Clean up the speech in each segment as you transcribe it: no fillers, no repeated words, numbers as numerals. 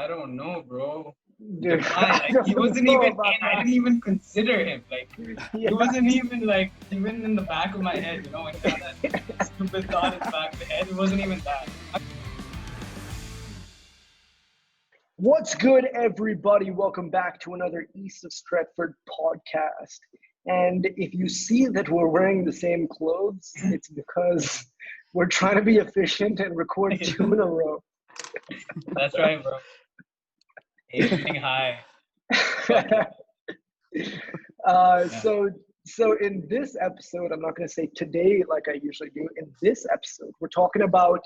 I don't know, bro. Dude, Depay, like he wasn't even in. I didn't even consider him. Like Yeah. he wasn't even even in the back of my head. You know, when you got that stupid thought in the back of the head, it wasn't even that. What's good, everybody? Welcome back to another East of Stretford podcast. And if you see that we're wearing the same clothes, it's because we're trying to be efficient and record 2 in a row. That's right, bro. Aiming high. So in this episode, I'm not going to say today like I usually do. In this episode, we're talking about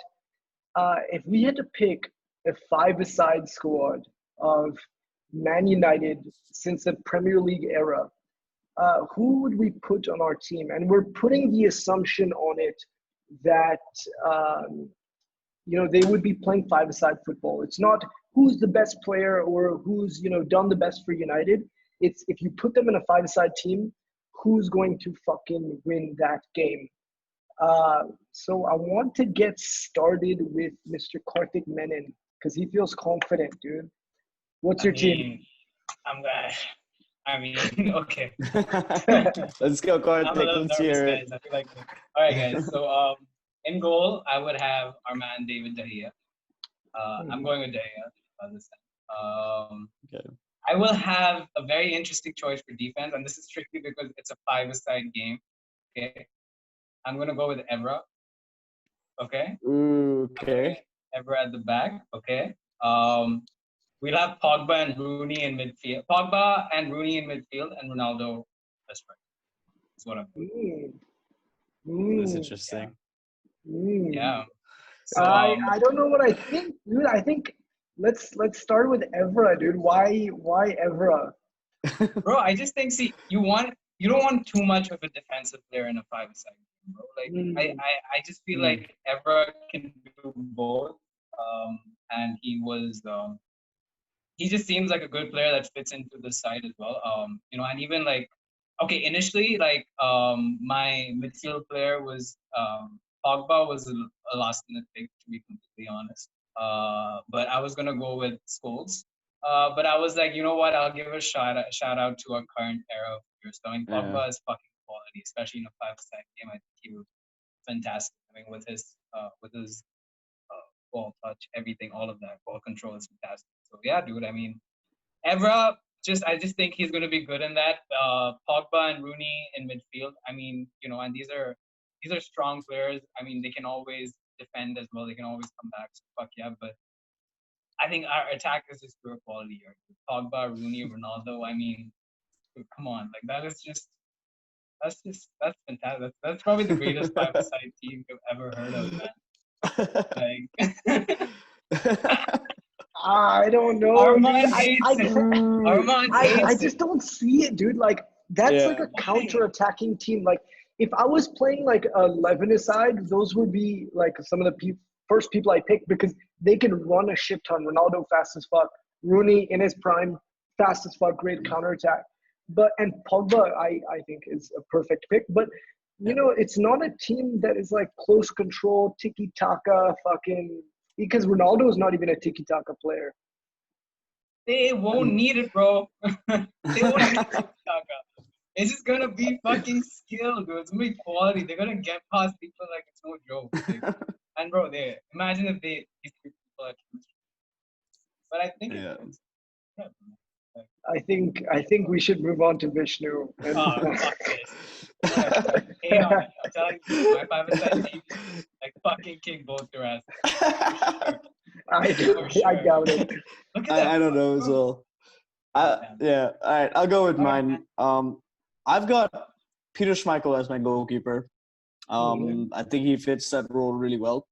if we had to pick a five-a-side squad of Man United since the Premier League era, who would we put on our team? And we're putting the assumption on it that they would be playing five-a-side football. It's not who's the best player or who's done the best for United. It's if you put them in a five-a-side team, who's going to fucking win that game. So I want to get started with Mr. Karthik Menon because he feels confident, dude. What's your team? Okay. Let's go, Karthik. Let's hear it. I feel like all right, guys. So in goal, I would have our man David De Gea. I'm going with De Gea this time. Okay. I will have a very interesting choice for defense, and this is strictly because it's a five-a-side game. Okay. I'm going to go with Evra. Okay. Okay. Evra at the back. Okay. We'll have Pogba and Rooney in midfield. Pogba and Rooney in midfield, and Ronaldo as right. That's what I'm doing. That's interesting. Yeah. So, I don't know what I think, dude. I think let's start with Evra, dude. Why Evra? Bro, I just think you don't want too much of a defensive player in a five-a-side game, bro. Like I just feel like Evra can do both. And he just seems like a good player that fits into the side as well. And even initially my midfield player was Pogba was a last-minute pick, to be completely honest. But I was gonna go with Scholes. But I was like, you know what? I'll give a shout out to our current era of players. I mean, Pogba is fucking quality, especially in a five-a-side game. I think he was fantastic. I mean, with his ball touch, everything, all of that, ball control is fantastic. So yeah, dude. I mean, Evra, I just think he's gonna be good in that. Pogba and Rooney in midfield. I mean, and these are strong players. I mean, they can always defend as well. They can always come back. So fuck yeah, but I think our attack is just pure quality here. Pogba, Rooney, Ronaldo. I mean, come on, that's fantastic. That's probably the greatest five-a-side team you've ever heard of, man. I don't know. Armand I just don't see it, dude. Like that's like a counter-attacking team. Like if I was playing like 11-a-side, those would be like some of the first people I picked because they can run a shit ton. Ronaldo fast as fuck. Rooney in his prime, fast as fuck, great counterattack. And Pogba, I think is a perfect pick. But it's not a team that is like close control, tiki taka, fucking. Because Ronaldo is not even a tiki taka player. They won't need it, bro. They won't need tiki taka. It's just gonna be fucking skill, dude. It's gonna be quality. They're gonna get past people like it's no joke. And bro, imagine if these people are chemistry. But I think I think we should move on to Vishnu. Fuck this. I'm telling you, my five-a-side team like fucking kick both your ass. I doubt it. I don't know as well. All right, I'll go with mine. I've got Peter Schmeichel as my goalkeeper. I think he fits that role really well.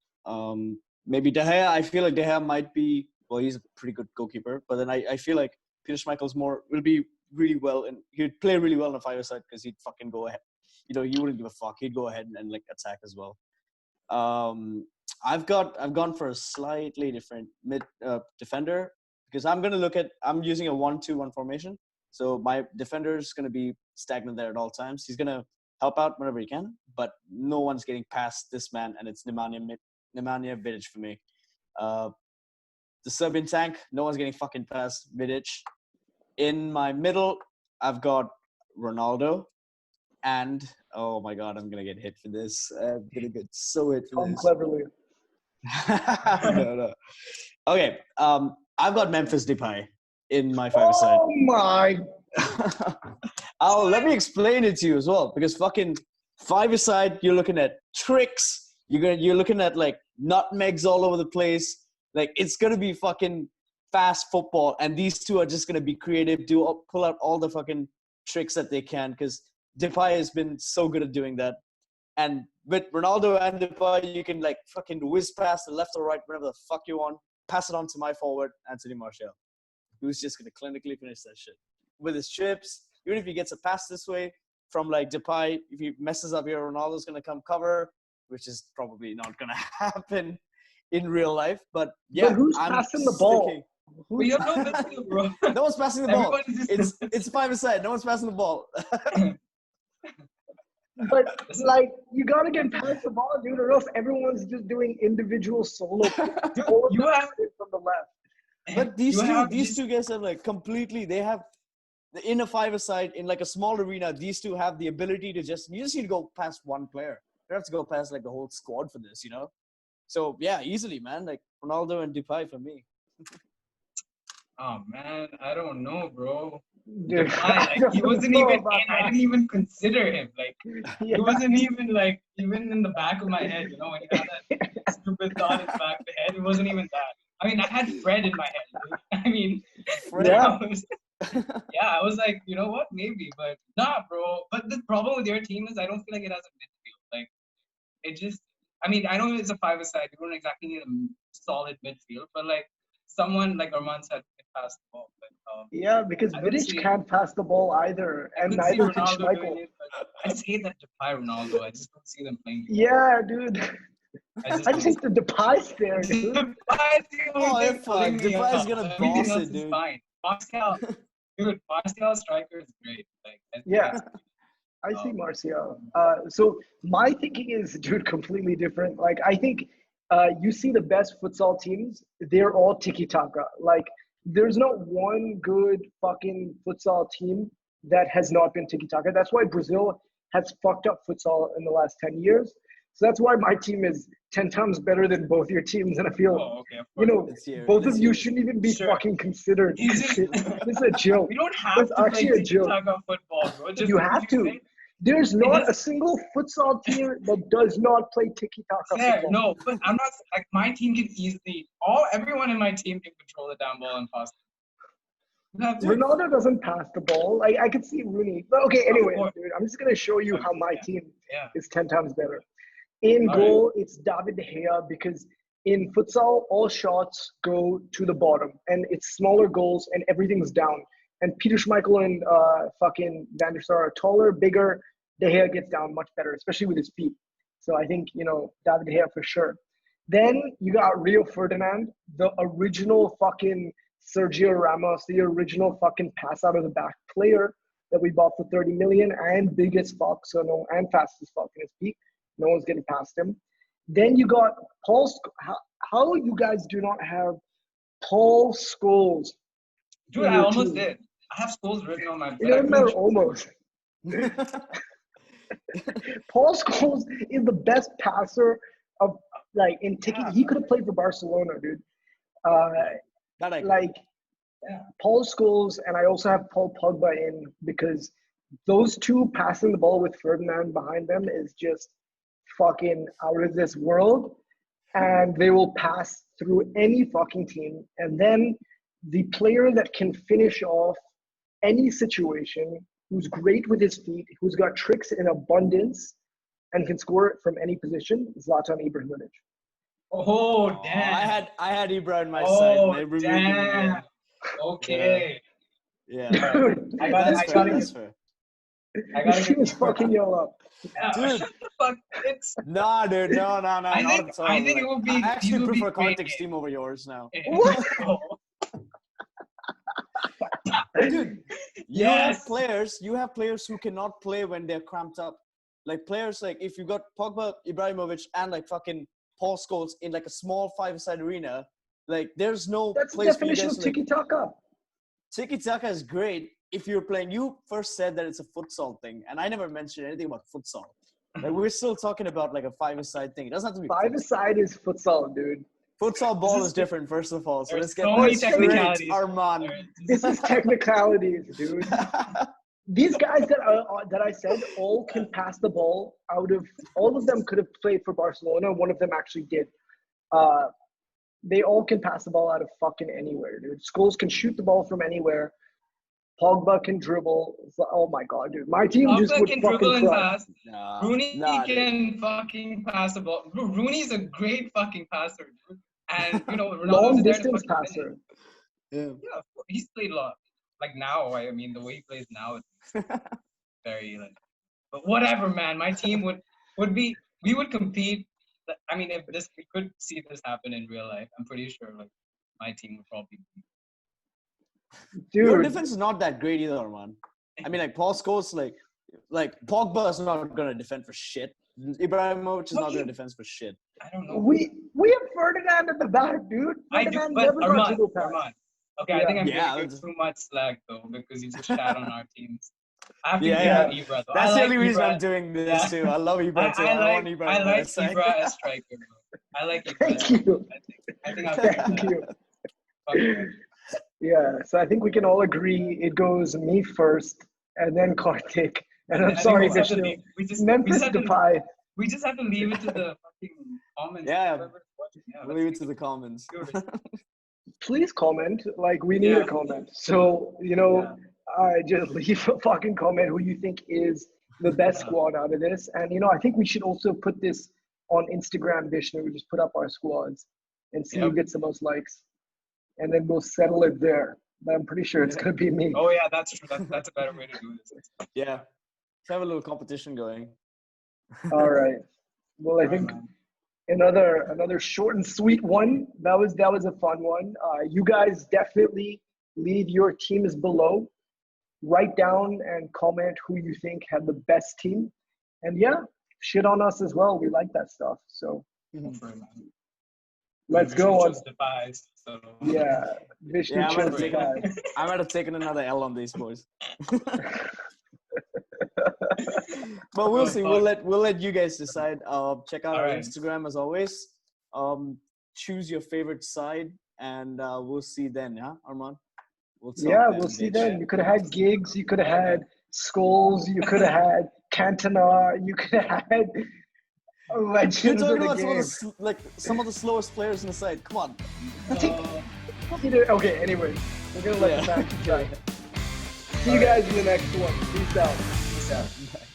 Maybe De Gea, I feel like De Gea might be, well, he's a pretty good goalkeeper, but then I feel like Peter Schmeichel's will be really well, and he'd play really well on a five-a-side because he'd fucking go ahead. You wouldn't give a fuck. He'd go ahead and like attack as well. I've gone for a slightly different mid defender because I'm using a 1-2-1 formation. So my defender is going to be stagnant there at all times. He's going to help out whenever he can, but no one's getting past this man, and it's Nemanja Vidic for me. the Serbian tank. No one's getting fucking past Vidic. In my middle, I've got Ronaldo. And, oh my God, I'm going to get hit for this. I'm going to get so hit for this. Cleverly. No. Okay, I've got Memphis Depay in my five-a-side. Oh my. Let me explain it to you as well. Because fucking five-a-side, you're looking at tricks. You're looking at like nutmegs all over the place. Like it's gonna be fucking fast football, and these two are just gonna be creative, pull out all the fucking tricks that they can. Because Depay has been so good at doing that, and with Ronaldo and Depay, you can like fucking whiz past the left or right, whatever the fuck you want. Pass it on to my forward, Anthony Martial, who's just gonna clinically finish that shit with his chips. Even if he gets a pass this way from like Depay, if he messes up here, Ronaldo's gonna come cover, which is probably not gonna happen in real life. But yeah, but who's passing the ball? We have no midfield, bro. No one's passing the ball. Just... It's five-a-side. No one's passing the ball. But like, you gotta get past the ball, dude, or else everyone's just doing individual solo. You have from the left. But these two guys are like completely. They have in a five-a-side in like a small arena. These two have the ability to you just need to go past one player. You don't have to go past like the whole squad for this, you know. So yeah, easily, man. Like Ronaldo and Depay for me. Oh man, I don't know, bro. Dude, Depay, he wasn't even in. I didn't even consider him. Like he wasn't even like even in the back of my head. You know, when you had that stupid thought in the back of the head, it wasn't even that. I mean, I had Fred in my head. Dude. I mean, yeah. I was like, you know what, maybe, but nah, bro. But the problem with your team is I don't feel like it has a midfield. Like it just. I mean, I know it's a five-a-side. You don't exactly need a solid midfield, but like someone like Arman said can pass the ball. But, yeah, because Vidic can't pass the ball either, and neither can Schmeichel. I say that Depay, Ronaldo. I just don't see them playing. Yeah, dude. I just think the Depay's there, dude. Depay's gonna boss it, dude. Fine. Pascal, dude. Pascal striker is great. Like, yeah. I see Martial. So my thinking is, dude, completely different. Like, I think you see the best futsal teams, they're all tiki-taka. Like, there's not one good fucking futsal team that has not been tiki-taka. That's why Brazil has fucked up futsal in the last 10 years. So that's why my team is 10 times better than both your teams. And I feel, both of you shouldn't even be fucking considered. This is a joke. We don't have to play tiki-taka football, bro. You have to. There's not a single futsal team that does not play tiki-taka football. No, but I'm not like my team can easily everyone in my team can control the down ball and pass. Ronaldo doesn't pass the ball. I could see Rooney. But okay, anyway, dude, I'm just gonna show you how my team is 10 times better. In goal, it's David De Gea because in futsal, all shots go to the bottom and it's smaller goals and everything's down. And Peter Schmeichel and fucking Van der Sar are taller, bigger. De Gea gets down much better, especially with his feet. So I think, David De Gea for sure. Then you got Rio Ferdinand, the original fucking Sergio Ramos, the original fucking pass out of the back player that we bought for 30 million and biggest fuck, and fastest fuck in his peak. No one's getting past him. Then you got Paul. How you guys do not have Paul Scholes? Dude, I almost did. I have Scholes written on my back. It doesn't matter, almost. Paul Scholes is the best passer of in ticket. He could have played for Barcelona, dude. Paul Scholes, and I also have Paul Pogba in because those two passing the ball with Ferdinand behind them is just fucking out of this world, and they will pass through any fucking team. And then the player that can finish off any situation, who's great with his feet, who's got tricks in abundance, and can score it from any position, Zlatan Ibrahimovic. Oh damn! I had Ibra on my side. Oh damn! Okay. Yeah. I gotta get this fucking yell up. Dude. Shut the fuck. Nah, dude. No. I think it would be. I actually prefer Context team over yours now. What? Dude, you have players who cannot play when they're cramped up. Like players like if you got Pogba, Ibrahimovic, and like fucking Paul Scholes in like a small five-side arena, Like, there's no That's the place for you definition guys of to, like, tiki-taka. tiki-taka is great if you're playing. You first said that it's a futsal thing, and I never mentioned anything about futsal. Like, we're still talking about like a five-a-side thing. It doesn't have to be futsal. Five-a-side is futsal, dude. Futsal ball is different, first of all. So let's get so many that straight, technicalities. Arman. This is technicalities, dude. These guys that I said all can pass the ball. Out of all of them could have played for Barcelona. One of them actually did. They all can pass the ball out of fucking anywhere, dude. Scholes can shoot the ball from anywhere. Pogba can dribble. Oh my god, dude. My team Pogba just would can fucking dribble and crush. pass. Rooney can fucking pass the ball. Rooney's a great fucking passer, dude. And you know, Ronaldo's Long there to distance fucking passer. Yeah. Yeah, he's played a lot. Like now, I mean, the way he plays now is very like. But whatever, man. My team would be. We would compete. I mean, if we could see this happen in real life, I'm pretty sure like my team would probably be. Dude. Your defense is not that great either, man. I mean, like Paul Scholes, like Pogba is not gonna defend for shit. Ibrahimovic is not gonna defend for shit. I don't know. We have Ferdinand at the back, dude. I do, Ferdinand but never got to go Arman. past. Okay, I think I'm Yeah, giving you too much slack though because you just shat on our teams. I have to Yeah, give Ibra though. That's the like only reason Ibra. I'm doing this too. I love Ibra too. I want Ibra like on my side. Ibra as striker. Bro. I like Ibra. Thank you. I think I'll Thank you. Okay. Yeah, so I think we can all agree it goes me first, and then Karthik. And I'm sorry, Vishnu. Memphis Depay. We just have to leave it to the fucking comments. Yeah. Yeah, We'll leave it to the comments. Please comment. Like, we need a comment. So, just leave a fucking comment who you think is the best squad out of this. And, I think we should also put this on Instagram, Vishnu. We just put up our squads and see who gets the most likes. And then we'll settle it there. But I'm pretty sure it's going to be me. Oh, yeah, that's true. That's a better way to do this. Yeah. Let's have a little competition going. All right. Well, I think another short and sweet one. That was a fun one. You guys definitely leave your teams below. Write down and comment who you think had the best team. And yeah, shit on us as well. We like that stuff. So let's go on. So. Yeah, Vishnu chose Depay. I might have taken another L on these boys. But we'll see. We'll let you guys decide. Check out our Instagram as always. Choose your favorite side, and we'll see then. Yeah, Arman. We'll see then. You could have had Giggs. You could have had Scholes. You could have had Cantona. You could have had legends of the game. Some of the slowest players in the side. Come on. Okay. Anyway, we're gonna let the back decide. See you guys in the next one. Peace out. Peace out. Bye.